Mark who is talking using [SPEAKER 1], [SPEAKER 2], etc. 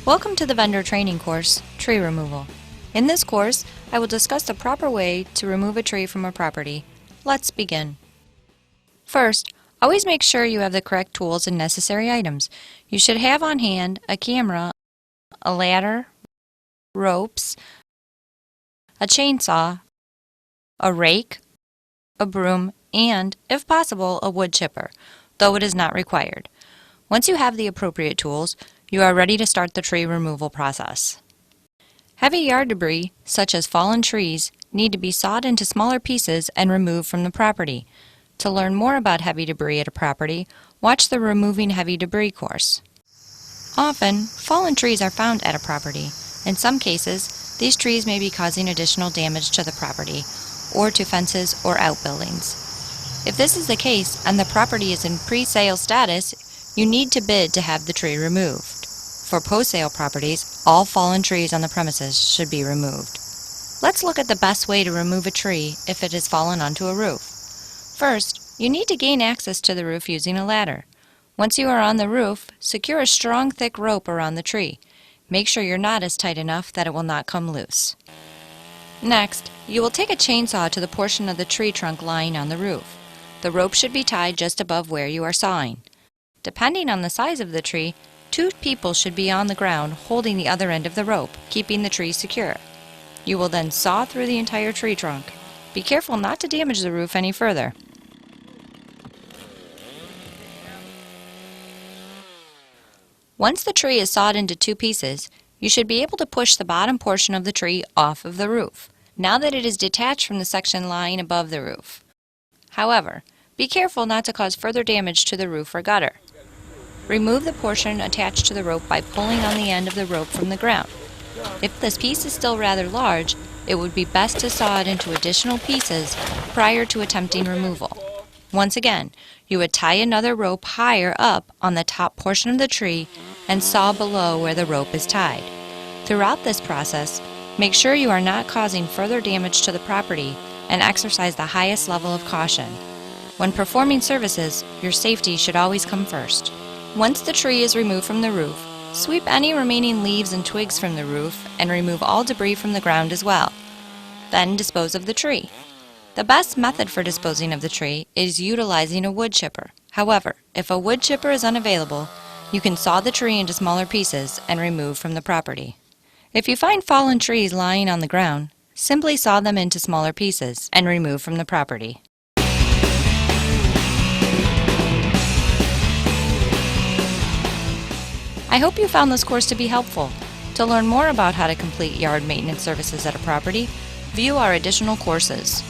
[SPEAKER 1] Welcome to the vendor training course, Tree Removal. In this course, I will discuss the proper way to remove a tree from a property. Let's begin. First, always make sure you have the correct tools and necessary items. You should have on hand a camera, a ladder, ropes, a chainsaw, a rake, a broom, and, if possible, a wood chipper, though it is not required. Once you have the appropriate tools, you are ready to start the tree removal process. Heavy yard debris, such as fallen trees, need to be sawed into smaller pieces and removed from the property. To learn more about heavy debris at a property, watch the Removing Heavy Debris course. Often, fallen trees are found at a property. In some cases, these trees may be causing additional damage to the property, or to fences or outbuildings. If this is the case and the property is in pre-sale status, you need to bid to have the tree removed. For post-sale properties, all fallen trees on the premises should be removed. Let's look at the best way to remove a tree if it has fallen onto a roof. First, you need to gain access to the roof using a ladder. Once you are on the roof, secure a strong, thick rope around the tree. Make sure your knot is tight enough that it will not come loose. Next, you will take a chainsaw to the portion of the tree trunk lying on the roof. The rope should be tied just above where you are sawing. Depending on the size of the tree, 2 people should be on the ground holding the other end of the rope, keeping the tree secure. You will then saw through the entire tree trunk. Be careful not to damage the roof any further. Once the tree is sawed into 2 pieces, you should be able to push the bottom portion of the tree off of the roof, now that it is detached from the section lying above the roof. However, be careful not to cause further damage to the roof or gutter. Remove the portion attached to the rope by pulling on the end of the rope from the ground. If this piece is still rather large, it would be best to saw it into additional pieces prior to attempting removal. Once again, you would tie another rope higher up on the top portion of the tree and saw below where the rope is tied. Throughout this process, make sure you are not causing further damage to the property and exercise the highest level of caution. When performing services, your safety should always come first. Once the tree is removed from the roof, sweep any remaining leaves and twigs from the roof and remove all debris from the ground as well. Then dispose of the tree. The best method for disposing of the tree is utilizing a wood chipper. However, if a wood chipper is unavailable, you can saw the tree into smaller pieces and remove from the property. If you find fallen trees lying on the ground, simply saw them into smaller pieces and remove from the property. I hope you found this course to be helpful. To learn more about how to complete yard maintenance services at a property, view our additional courses.